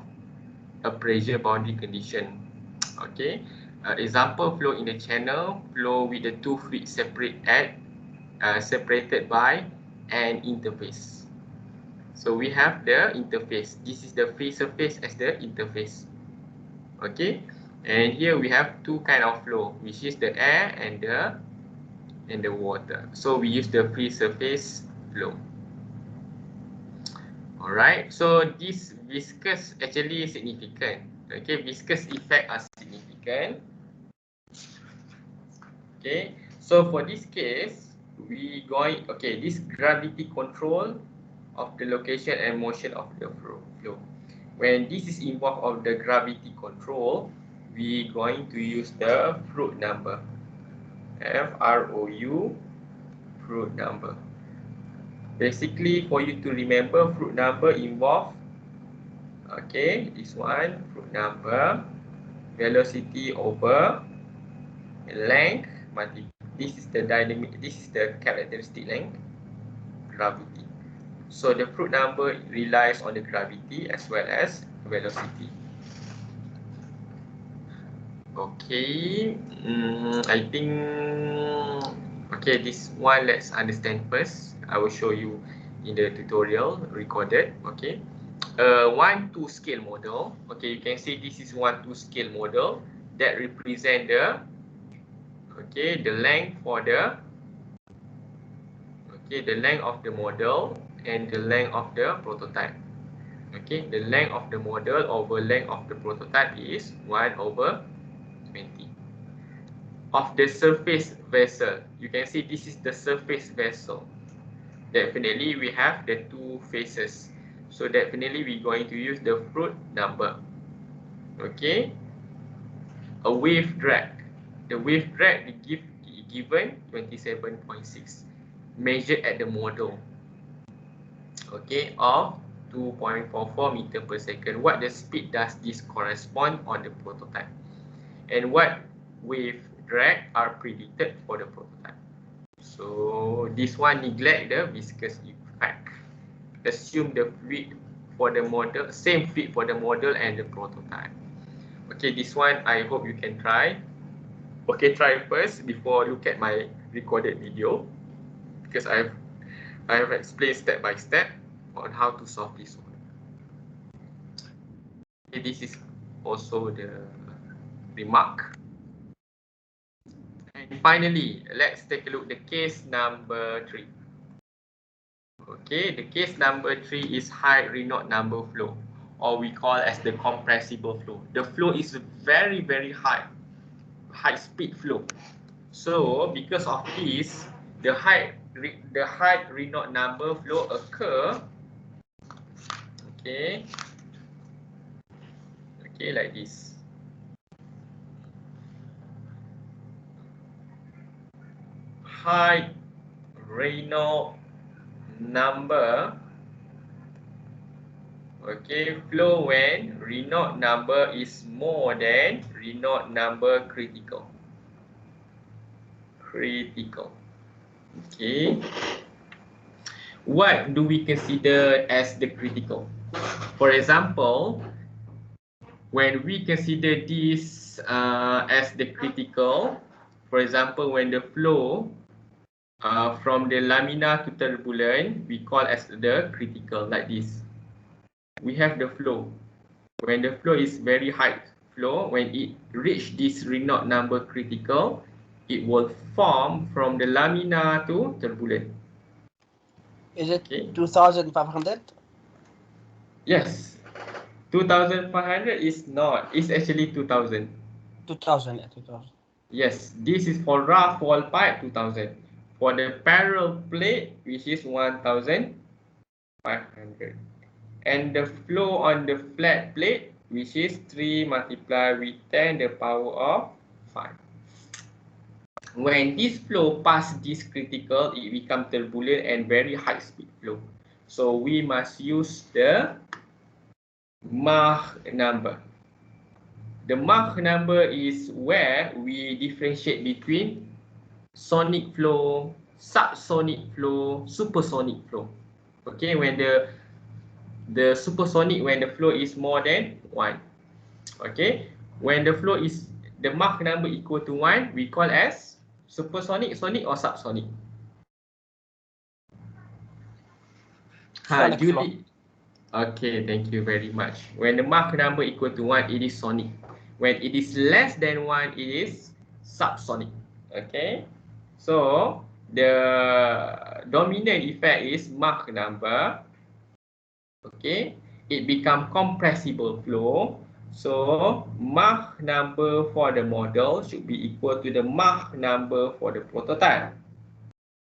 a pressure boundary condition. Okay, example flow in the channel, flow with the two fluids separated by an interface. So we have the interface. This is the free surface as the interface. Okay, and here we have two kind of flow, which is the air and the water. So we use the free surface flow. Alright, so this viscous actually is significant. Okay, viscous effect are significant. Okay, so for this case, this gravity control of the location and motion of the flow. When this is involved of the gravity control, we going to use the Froude number. FROU, Froude number. Basically, for you to remember, Froude number involve, okay, this one, Froude number, velocity over length, this is the dynamic, this is the characteristic length, gravity. So the Froude number relies on the gravity as well as velocity. Okay, I think, okay, this one let's understand first. I will show you in the tutorial recorded. Okay, 1:2 scale model. Okay, you can see this is 1:2 scale model that represent the, okay, the length for the, okay, the length of the model and the length of the prototype. Okay, the length of the model over length of the prototype is 1/20 of the surface vessel. You can see this is the surface vessel. Definitely we have the two faces, so definitely we're going to use the Froude number. Okay, a wave drag. The wave drag gives given 27.6 measured at the model, okay, of 2.44 meter per second. What the speed does this correspond on the prototype, and what wave drag are predicted for the prototype? So this one neglect the viscous effect. Assume the fluid for the model, same fluid for the model and the prototype. Okay, this one I hope you can try. Okay, try first before look at my recorded video, because I have explained step by step on how to solve this one. Okay, this is also the remark. And finally, let's take a look at the case number 3. Okay, the case number 3 is high Renault number flow, or we call as the compressible flow. The flow is very high speed flow. So because of this, the high Renault number flow occur, okay, like this. High Renault number, okay, flow when Renault number is more than Renault number critical. Okay, what do we consider as the critical? For example, when we consider this as the critical, for example, when the flow from the lamina to turbulent, we call as the critical, like this. We have the flow. When the flow is very high flow, when it reach this Renault number critical, it will form from the lamina to turbulent. Is it 2,500? Yes. 2,500 is not. It's actually 2,000. 2,000, yeah, 2,000. Yes, this is for rough wall pipe 2,000. For the parallel plate, which is 1,500. And the flow on the flat plate, which is 3 multiplied with 10 the power of 5. When this flow passes this critical, it becomes turbulent and very high speed flow. So we must use the Mach number. The Mach number is where we differentiate between sonic flow, subsonic flow, supersonic flow. Okay, when the supersonic, when the flow is more than 1. Okay, when the flow is, the Mach number equal to 1, we call as supersonic, sonic, or subsonic. Sonic flow. Okay, thank you very much. When the Mach number equal to 1, it is sonic. When it is less than 1, it is subsonic. Okay, so the dominant effect is Mach number. Okay, it become compressible flow. So Mach number for the model should be equal to the Mach number for the prototype.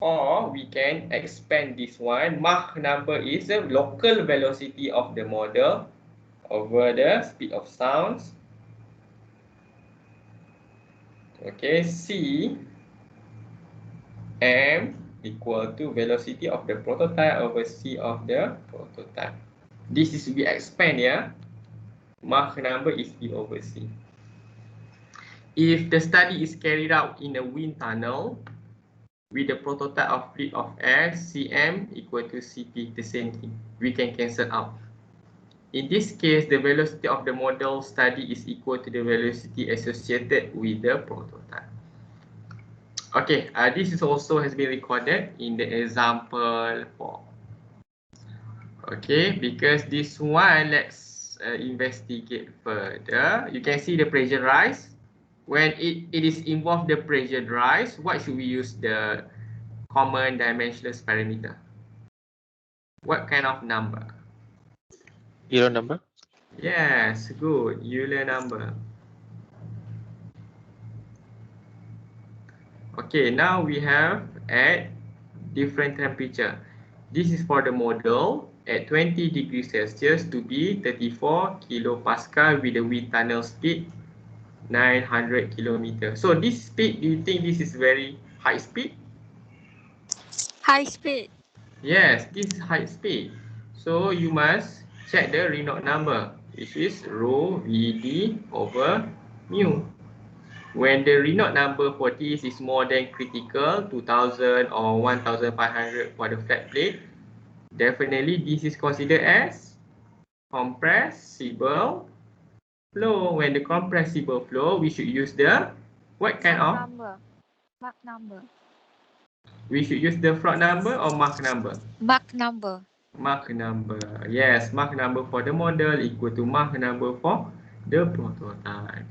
Or we can expand this one. Mach number is the local velocity of the model over the speed of sounds. Okay, C M equal to velocity of the prototype over C of the prototype. This is we expand, yeah. Mach number is E over C. If the study is carried out in a wind tunnel with the prototype of fluid of air, Cm equal to Cp, the same thing. We can cancel out. In this case, the velocity of the model study is equal to the velocity associated with the prototype. Okay, this is also has been recorded in the example 4. Okay, because this one, let's investigate further. You can see the pressure rise. When it is involved the pressure rise, what should we use the common dimensionless parameter? What kind of number? Euler number? Yes, good. Euler number. Okay, now we have at different temperature. This is for the model at 20 degrees Celsius to be 34 kilopascal with the wind tunnel speed 900 kilometers. So this speed, do you think this is very high speed? High speed. Yes, this is high speed. So you must check the Renault number, which is rho VD over mu. When the Renault number for this is more than critical, 2000 or 1500 for the flat plate, definitely this is considered as compressible flow. When the compressible flow, we should use the what kind of? Mach number. We should use the Froude number or Mach number? Mach number. Mach number. Yes, Mach number for the model equal to Mach number for the prototype.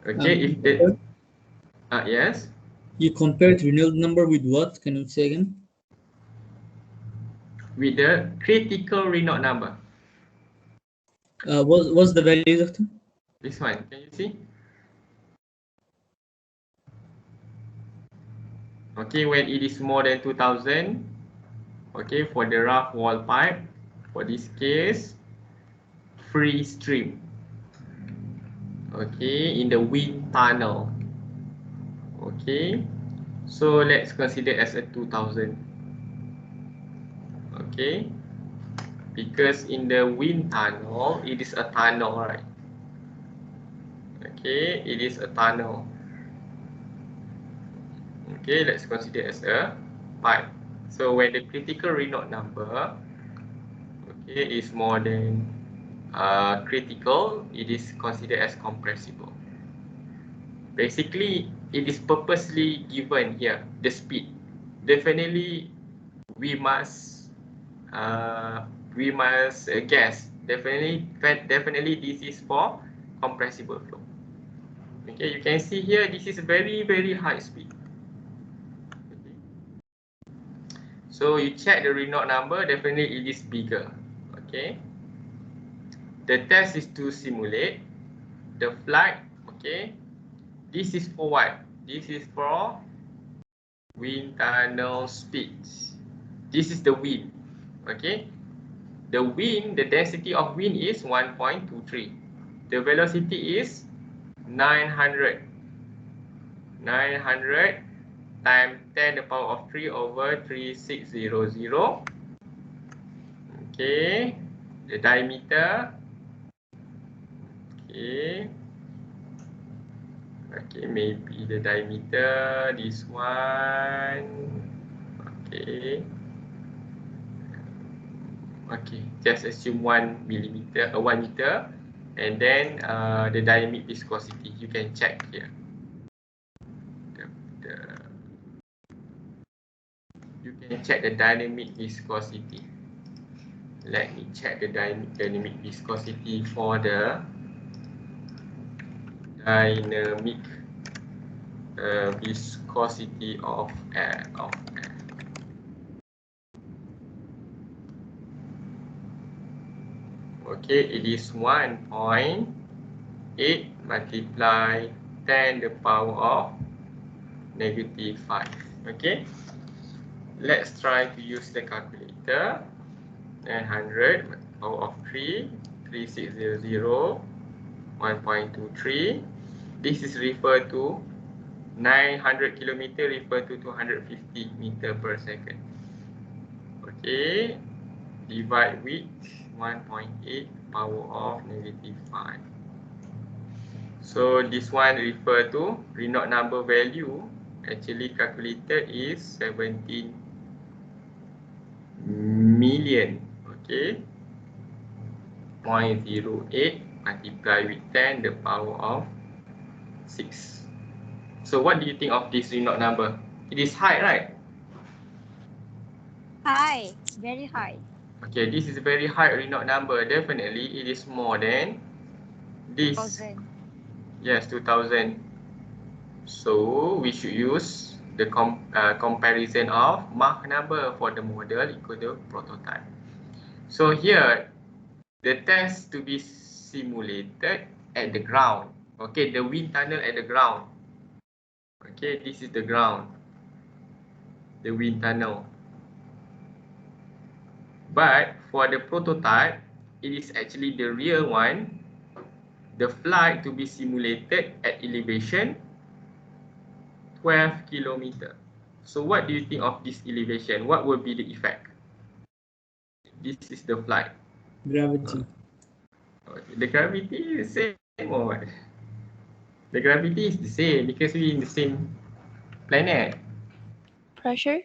Okay, if the yes. You compared Renault number with what? Can you say again? With the critical Renault number. What's the values of them? This one, can you see? Okay, when it is more than 2000, okay, for the rough wall pipe, for this case, free stream. Okay, in the wind tunnel. Okay, so let's consider as a 2000. Okay, because in the wind tunnel, it is a tunnel, right? Okay, it is a tunnel. Okay, let's consider as a pipe. So when the critical Renault number, okay, is more than critical, it is considered as compressible. Basically, it is purposely given here, the speed. Definitely, we must guess. Definitely, this is for compressible flow. Okay, you can see here, this is very, very high speed. Okay. So you check the Renault number, definitely it is bigger. Okay. The test is to simulate the flight. Okay. This is for what? This is for wind tunnel speeds. This is the wind. Okay. The wind, the density of wind is 1.23. The velocity is 900. 900 times 10 to the power of 3 over 3600. Okay. The diameter. Okay. Okay, maybe the diameter, this one. Okay. Okay, just assume 1 millimeter, 1 meter, and then the dynamic viscosity. You can check here. You can check the dynamic viscosity. Let me check the dynamic viscosity for the dynamic viscosity of air. Okay, it is 1.8 multiply 10 to the power of -5. Okay, let's try to use the calculator. 900 power of 3, 3600, 1.23. This is referred to 900 kilometer refer to 250 meter per second. Okay, divide with 1.8 power of -5. So this one refer to Renault number value actually calculated is 17 million. Okay, 0.08 multiply with 10 the power of 6. So what do you think of this Renault number? It is high, right? High, very high. Okay, this is a very high Renault number. Definitely, it is more than this. 2000. Yes, 2000. So we should use the comparison of Mach number for the model equal to prototype. So here, the test to be simulated at the ground. Okay, the wind tunnel at the ground. Okay, this is the ground. The wind tunnel. But for the prototype, it is actually the real one. The flight to be simulated at elevation 12 kilometer. So what do you think of this elevation? What will be the effect? This is the flight. Gravity. The gravity is the same or what? The gravity is the same because we're in the same planet. Pressure?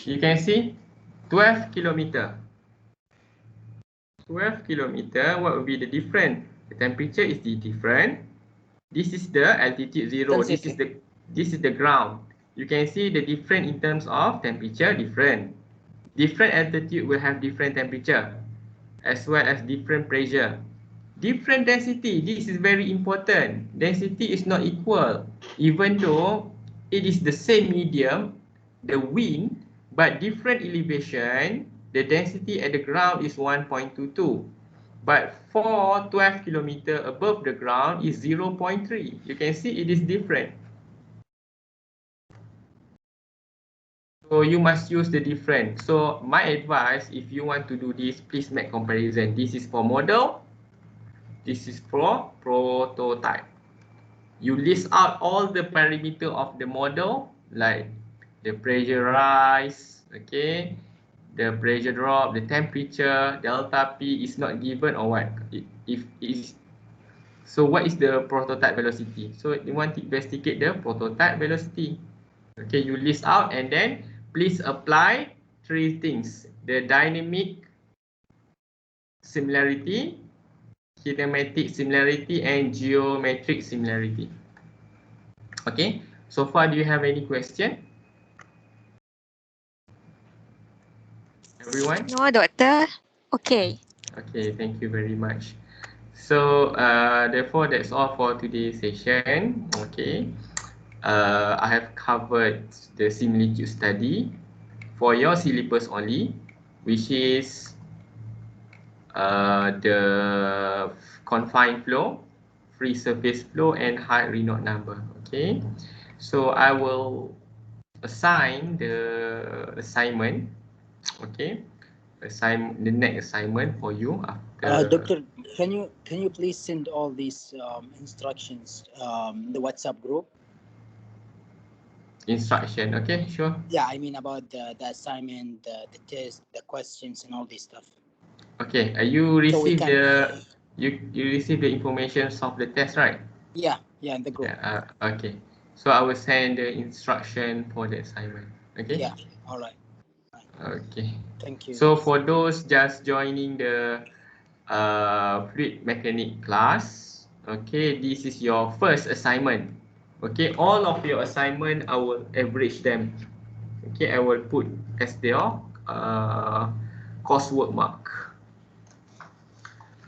You can see 12 kilometer. 12 kilometer, what will be the difference? The temperature is different. This is the altitude 0. This is the ground. You can see the difference in terms of temperature different. Different altitude will have different temperature as well as different pressure. Different density, this is very important. Density is not equal. Even though it is the same medium, the wind, but different elevation, the density at the ground is 1.22. But for 12 kilometer above the ground is 0.3. You can see it is different. So you must use the difference. So my advice, if you want to do this, please make comparison. This is for model. This is for prototype. You list out all the parameter of the model, like the pressure rise, okay, the pressure drop, the temperature, delta P is not given or what? If is so, what is the prototype velocity? So you want to investigate the prototype velocity. Okay, you list out and then please apply three things: the dynamic similarity, kinematic similarity, and geometric similarity. Okay, so far do you have any question? Everyone? No, doctor. Okay. Okay, thank you very much. So therefore that's all for today's session. Okay, I have covered the similitude study for your syllabus only, which is the confined flow, free surface flow, and high Renault number. Okay, so I will assign the assignment. Okay, the next assignment for you after. Doctor, can you please send all these instructions the WhatsApp group? Instruction, okay, sure. Yeah, I mean about the assignment, the test, the questions, and all this stuff. Okay, you receive So can, you receive the information of the test, right? Yeah, in the group. Yeah, okay. So I will send the instruction for the assignment. Okay. Yeah. All right. Okay. Thank you. So for those just joining the fluid mechanic class, okay, this is your first assignment. Okay, all of your assignment I will average them. Okay, I will put as their coursework mark.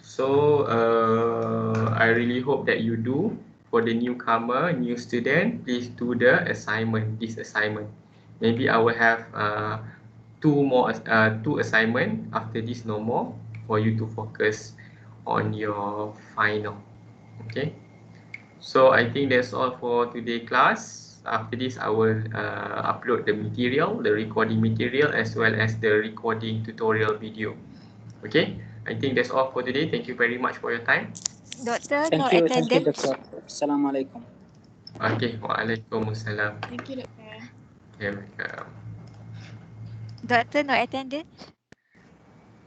So I really hope that you do. For the newcomer, new student, please do the assignment, this assignment. Maybe I will have two assignment after this, no more, for you to focus on your final. Okay, so I think that's all for today class. After this, I will upload the material, the recording material, as well as the recording tutorial video. Okay, I think that's all for today. Thank you very much for your time. Doctor, Thank no you, attendance. Doctor. Assalamu alaikum. Okay, waalaikumsalam. Thank you, Doctor. Okay, welcome. Doctor, no attendance.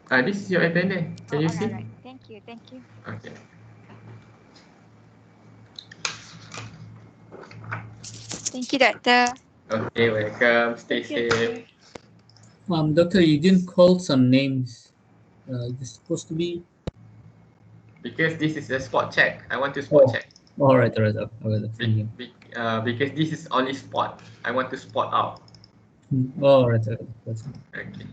This is your attendance. Can you see? Alright. Thank you. Okay. Thank you, doctor. Okay, welcome. Stay Thank you, safe. Doctor. Doctor, you didn't call some names. It's supposed to be. Because this is a spot check. I want to spot check. All right. Thank you. Because this is only spot. I want to spot out. All right. Okay.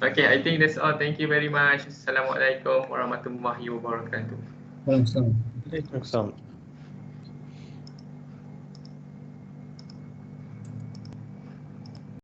Okay, I think that's all. Thank you very much. Assalamualaikum warahmatullahi wabarakatuh. Waalaikumsalam.